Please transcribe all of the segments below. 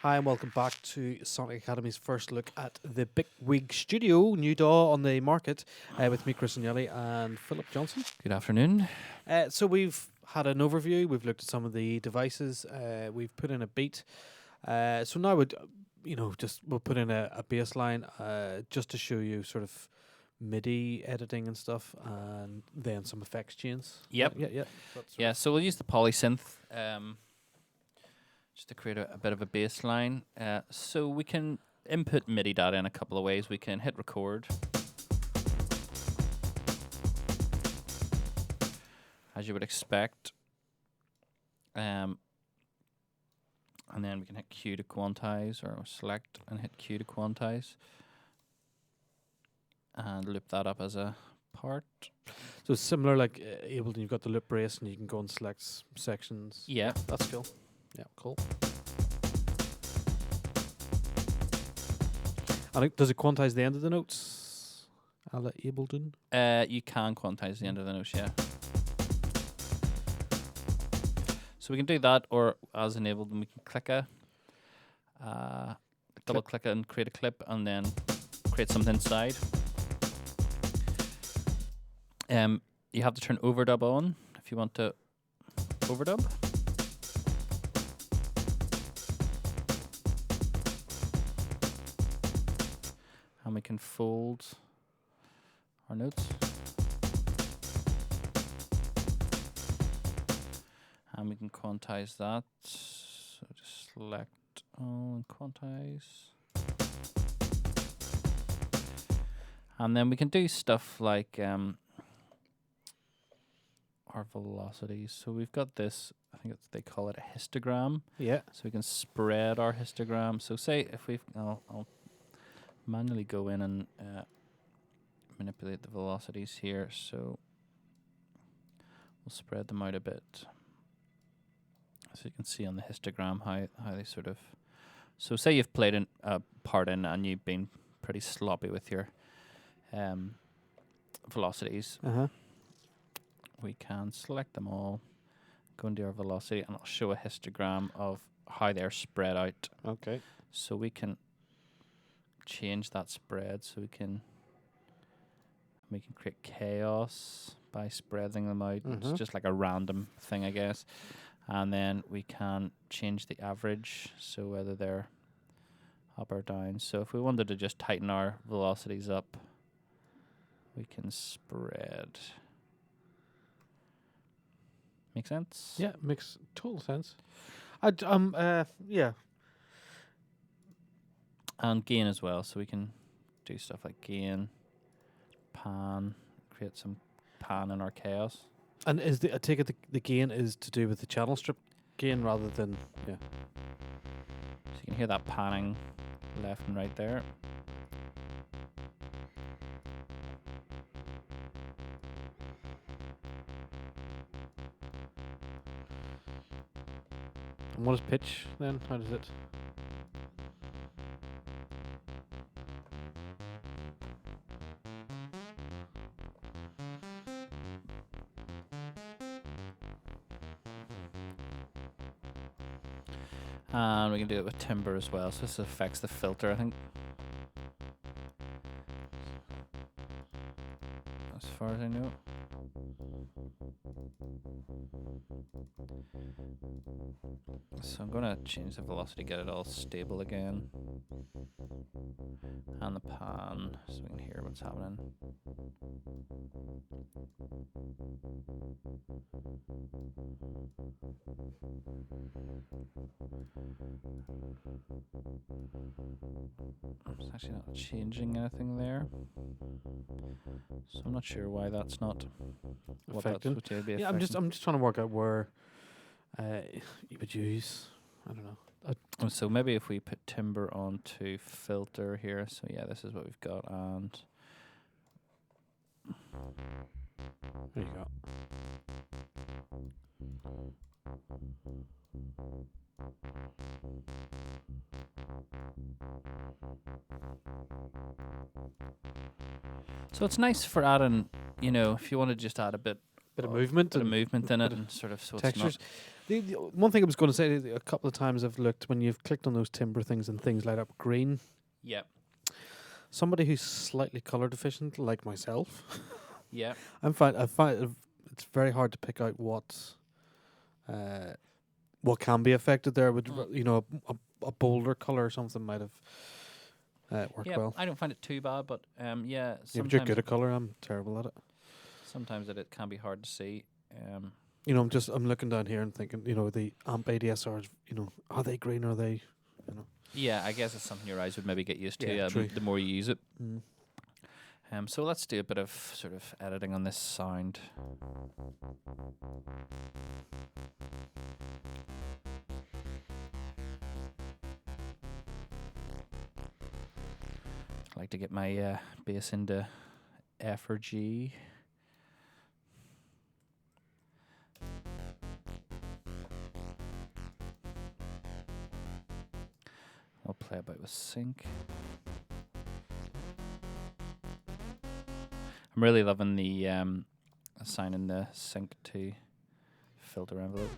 Hi and welcome back to Sonic Academy's first look at the Bitwig Studio, new DAW on the market, with me, Chris Agnelli, and Philip Johnson. Good afternoon. So we've had an overview, we've looked at some of the devices, we've put in a beat. So now we'll put in a bass line just to show you sort of MIDI editing and stuff, and then some effects chains. Yep. Yeah. So we'll use the polysynth just to create a bit of a bass line. So we can input MIDI data in a couple of ways. We can hit record. As you would expect. And then we can hit Q to quantize, or select and hit Q to quantize. And loop that up as a part. So it's similar like Ableton, you've got the loop brace and you can go and select sections. Yeah. That's cool. Yeah, cool. I think, does it quantize the end of the notes? A la Ableton? You can quantize the end of the notes, yeah. So we can do that, or as enabled, we can click double click it and create a clip, and then create something inside. You have to turn overdub on if you want to overdub. And we can fold our notes. And we can quantize that. So just select all and quantize. And then we can do stuff like our velocities. So we've got this, I think they call it a histogram. Yeah. So we can spread our histogram. So say if I'll manually go in and manipulate the velocities here. So we'll spread them out a bit. So you can see on the histogram how they sort of... So say you've played a part in and you've been pretty sloppy with your velocities. Uh-huh. We can select them all, go into our velocity, and it'll show a histogram of how they're spread out. Okay. So we can change that spread. So we can create chaos by spreading them out. It's just like a random thing, I guess. And then we can change the average, so whether they're up or down. So if we wanted to just tighten our velocities up, we can spread. Make sense? Yeah, makes total sense. Yeah. And gain as well, so we can do stuff like gain, pan, create some pan in our chaos. And I take it the gain is to do with the channel strip gain rather than, yeah. So you can hear that panning left and right there. And what is pitch then? How does it? And we can do it with timbre as well, so this affects the filter, I think. As far as I know. So I'm going to change the velocity, get it all stable again. And the pan, so we can hear what's happening. It's actually not changing anything there. So I'm not sure why that's not what that's Affecting. what would be Yeah, I'm just trying to work out where you would use. I don't know. So maybe if we put timbre onto filter here, so yeah, this is what we've got, and There you go. so it's nice for adding, if you want to just add a bit Bit of movement bit of and movement in it, bit of and sort of so textures. it's The one thing I was going to say, a couple of times I've looked when you've clicked on those timber things and things light up green. Yep. Somebody who's slightly color deficient, like myself, Yeah. I find it's very hard to pick out what can be affected there. With a bolder color or something might have worked Yeah. well. I don't find it too bad, but yeah. Yeah, but you're Sometimes, good at color. I'm terrible at it. sometimes it can be hard to see. I'm looking down here and thinking, the amp ADSRs, are they green? Are they, Yeah, I guess it's something your eyes would maybe get used to. Yeah, true. The more you use it. Mm. So let's do a bit of sort of editing on this sound. I like to get my bass into F or G. I'll play about with sync. I'm really loving the assigning the sync to filter envelope.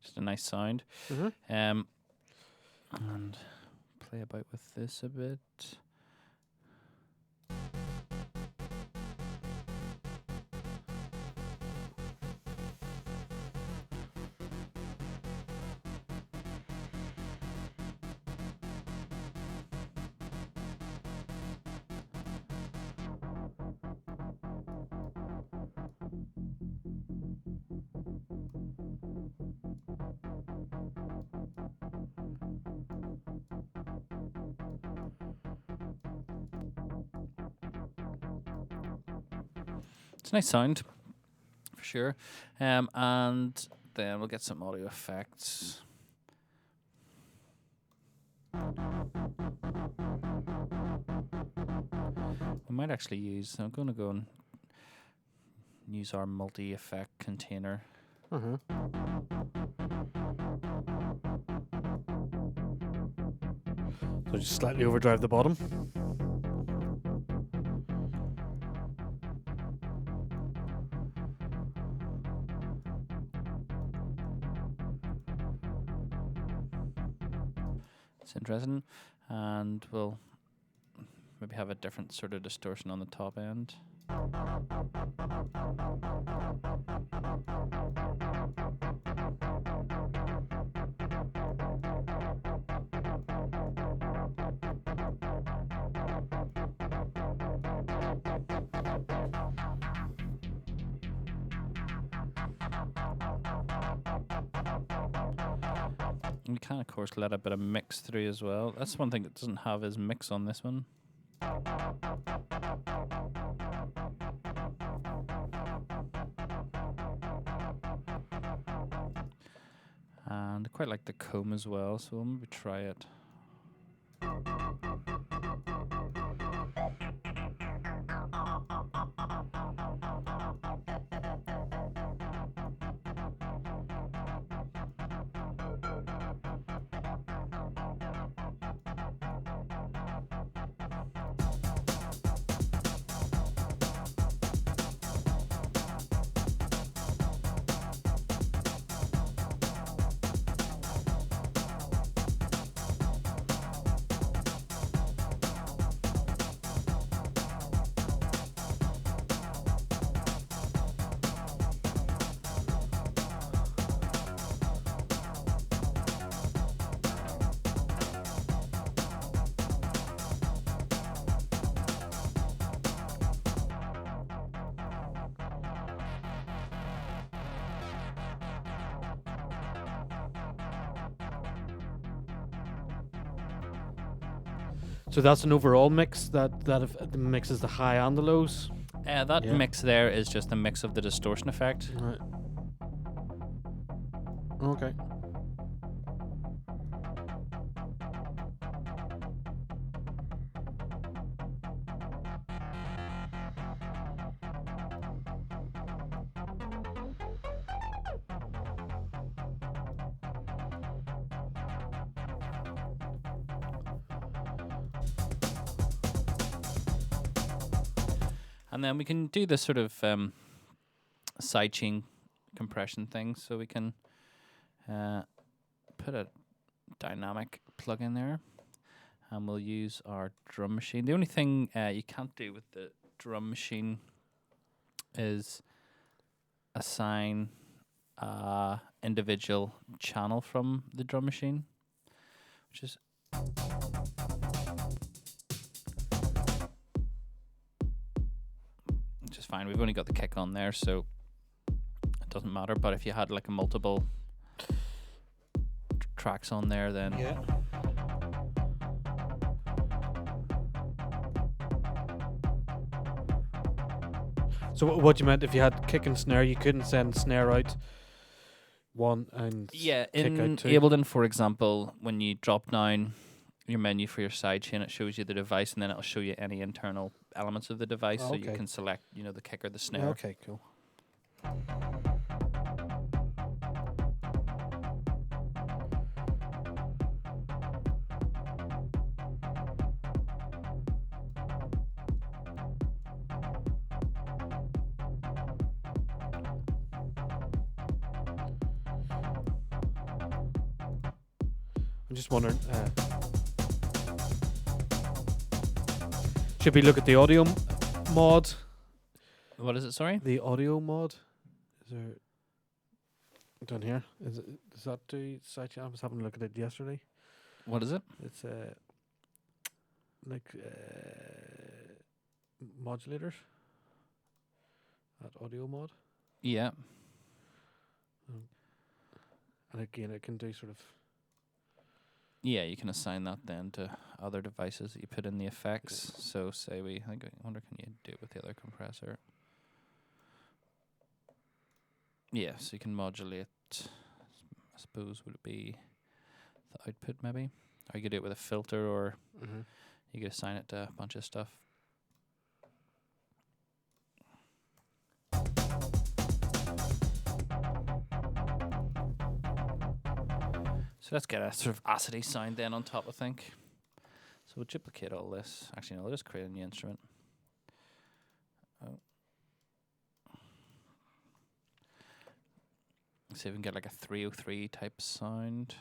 Just a nice sound. Mm-hmm. And play about with this a bit. It's a nice sound, for sure. And then we'll get some audio effects. We might actually use, I'm going to go and use our multi-effect container. Uh-huh. So just slightly overdrive the bottom. It's interesting. And we'll maybe have a different sort of distortion on the top end. We can, of course, let a bit of mix through as well. That's one thing that doesn't have is mix on this one. And I quite like the comb as well, so we'll maybe try it. So that's an overall mix mixes the high and the lows. That Yeah. mix there is just a mix of the distortion effect. Right. Okay. And then we can do this sort of sidechain compression thing. So we can put a dynamic plug in there, and we'll use our drum machine. The only thing you can't do with the drum machine is assign a individual channel from the drum machine, which is fine. We've only got the kick on there, so it doesn't matter. But if you had like a multiple tracks on there, then Yeah. So what you meant, if you had kick and snare, you couldn't send snare out one and yeah, kick in out two. Ableton, for example, when you drop down your menu for your sidechain, it shows you the device, and then it'll show you any internal elements of the device, so you Okay. can select, the kick or the snare. Okay, cool. I'm just wondering, should we look at the audio mod? What is it? Sorry. The audio mod? Is there down here? Does that do sidechain? I was having a look at it yesterday. What is it? It's like modulators. That audio mod. Yeah. And again, it can do sort of. Yeah, you can assign that then to other devices that you put in the effects. So say I wonder, can you do it with the other compressor? Yeah, so you can modulate, I suppose, would it be the output maybe? Or you could do it with a filter, or you could assign it to a bunch of stuff. So let's get a sort of acidy sound then on top, I think. So we'll duplicate all this. Actually, no, I'll just create a new instrument. See if we can get like a 303 type sound.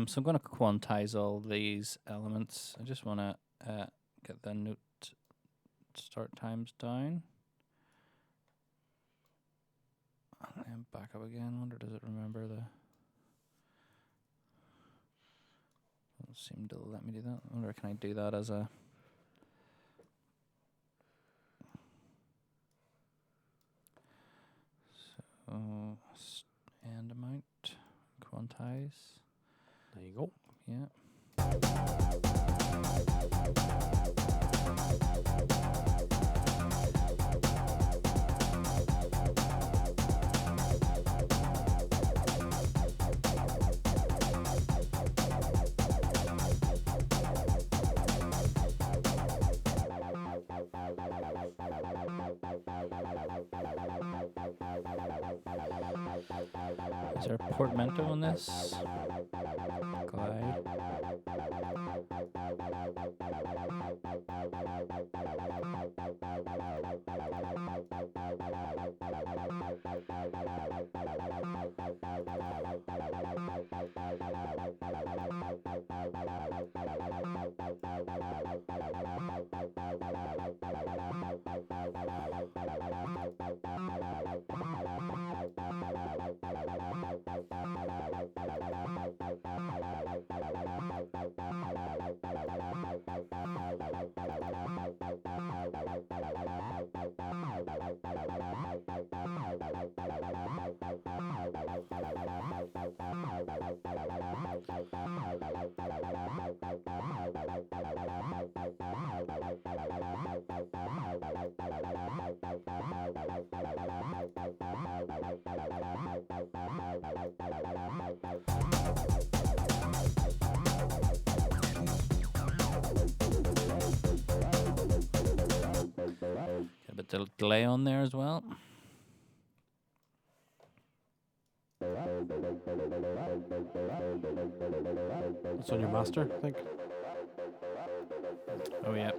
So I'm going to quantize all these elements. I just want to get the note start times down. And then back up again. Wonder, does it remember the... Doesn't seem to let me do that. I wonder, can I do that as a... So, end amount, quantize. There you go. Yeah. Is there a portmanteau on this? Glide. Get a bit of delay on there as well. It's on your master, I think. Oh yeah.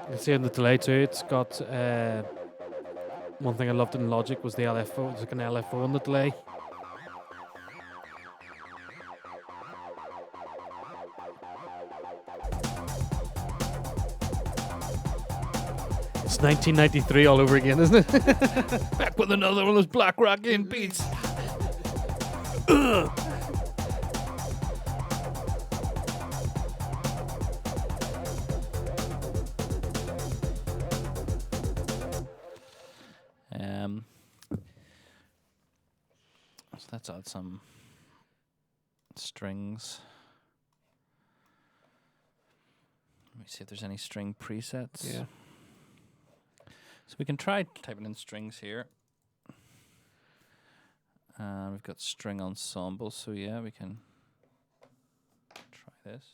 You can see in the delay too, it's got one thing I loved in Logic was the LFO. There's like an LFO on the delay. It's 1993 all over again, isn't it? Back with another one of those black rockin' beats. So let's add some strings. Let me see if there's any string presets. Yeah. So we can try typing in strings here. We've got string ensemble, so yeah, we can try this.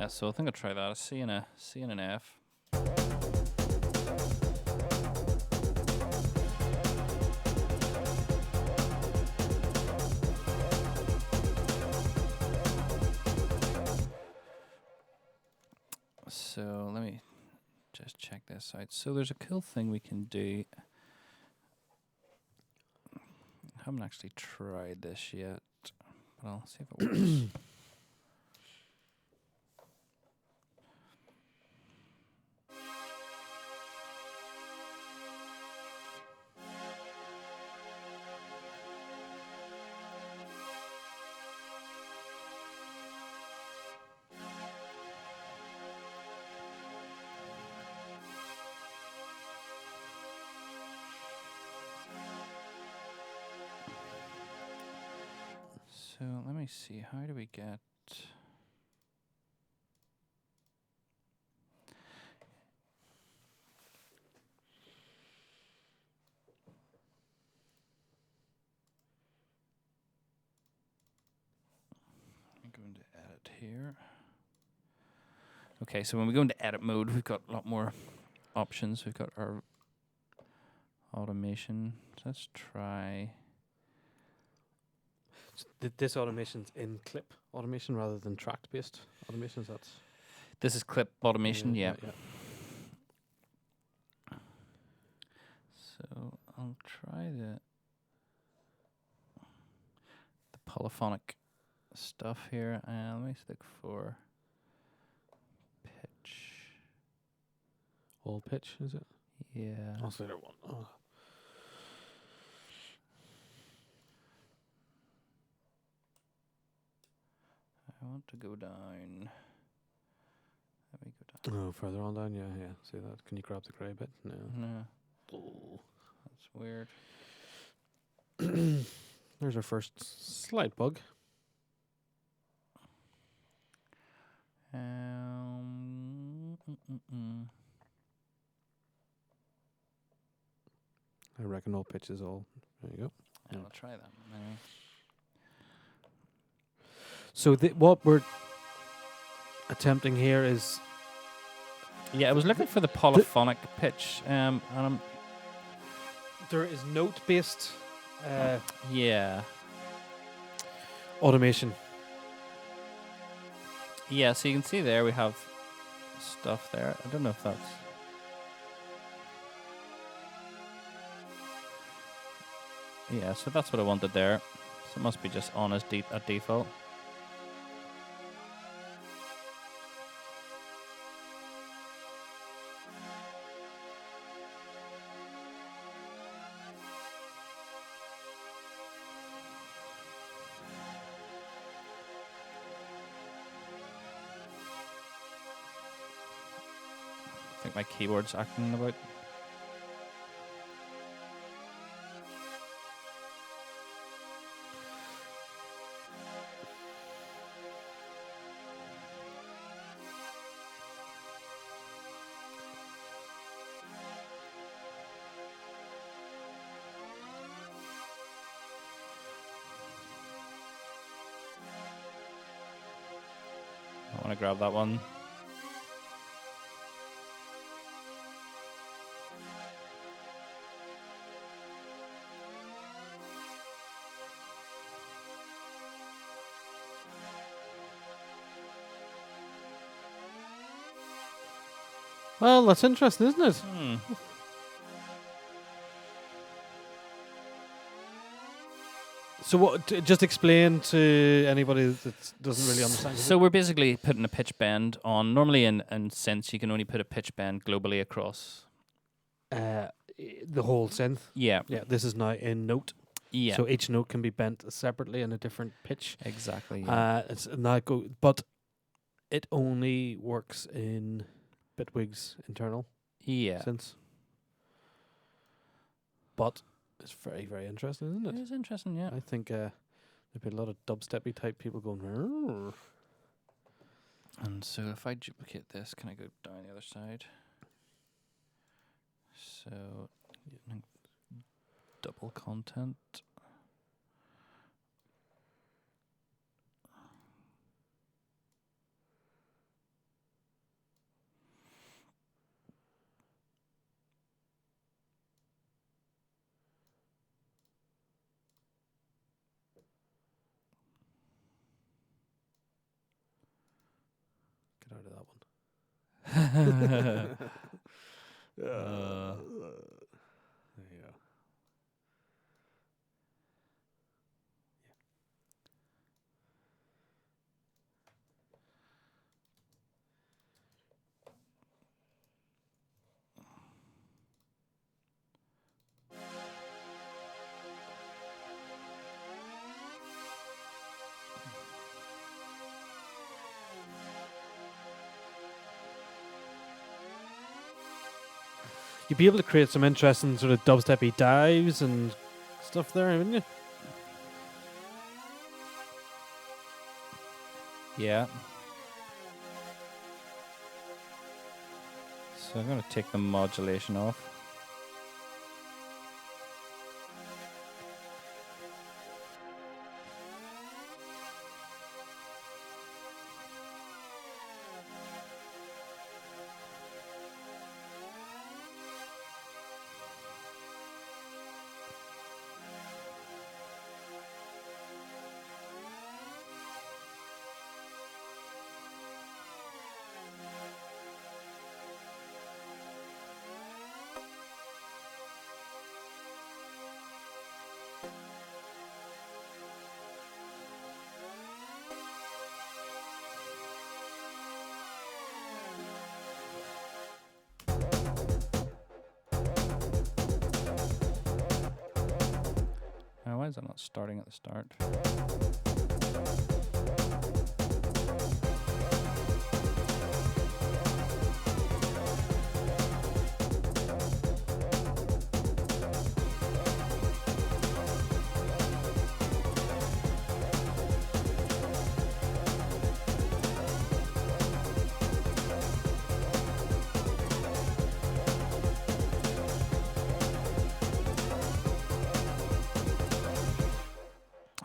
So I think I'll try that. A C and an F. So let me just check this out. So there's a cool thing we can do. I haven't actually tried this yet, but I'll see if it works. So let me see, how do we get... edit here. Okay, so when we go into edit mode, we've got a lot more options. We've got our automation. So let's try. This automation's in clip automation rather than tracked based automations. That's This is clip automation, yeah. So I'll try the polyphonic stuff here, and let me look for pitch. All pitch, is it? Yeah. Oscillator 1. Oh. I want to go down. Let me go down. Oh, further on down, yeah. See that? Can you grab the grey bit? No. No. Oh. That's weird. There's our first slight bug. I reckon all pitch is all. There you go. Yeah, I'll try that anyway. So what we're attempting here is... Yeah, I was looking for the polyphonic pitch, and there is note-based yeah. automation. Yeah, so you can see there we have stuff there. I don't know if that's... Yeah, so that's what I wanted there. So it must be just on as at default. I think my keyboard's acting about. I want to grab that one. Well, that's interesting, isn't it? So what? Just explain to anybody that doesn't really understand. So we're basically putting a pitch bend on. Normally in synths you can only put a pitch bend globally across. The whole synth. Yeah. Yeah. This is now in note. Yeah. So each note can be bent separately in a different pitch. Exactly. Yeah. It's not but it only works in Bitwig's internal synths. But it's very, very interesting, isn't it? It is interesting, yeah. I think there'd be a lot of dubsteppy type people going. Rrr. And so if I duplicate this, can I go down the other side? So double content. Get out of that one. There you go. You'd be able to create some interesting sort of dubsteppy dives and stuff there, wouldn't you? Yeah. So I'm going to take the modulation off. Why is that not starting at the start?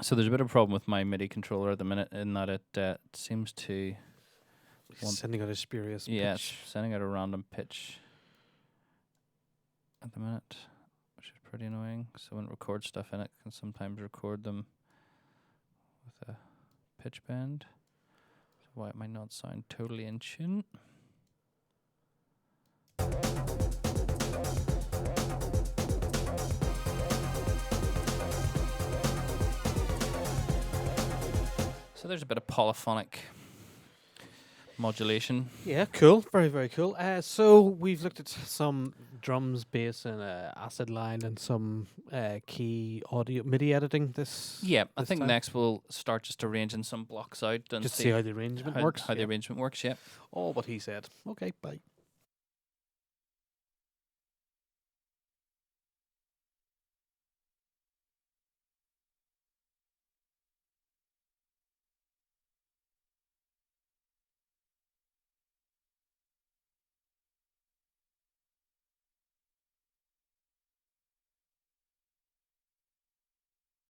So there's a bit of a problem with my MIDI controller at the minute in that it seems to Sending out a spurious it's pitch. sending out a random pitch at the minute, which is pretty annoying. So when it records stuff in it, can sometimes record them with a pitch bend. So why it might not sound totally in tune. So there's a bit of polyphonic modulation. Yeah, cool. Very, very cool. So we've looked at some drums, bass, and acid line, and some key audio MIDI editing. Yeah, I this think time? next we'll start just arranging some blocks out and Just see how the arrangement works. How the Yeah. arrangement works. Yeah. All what he said. Okay, bye.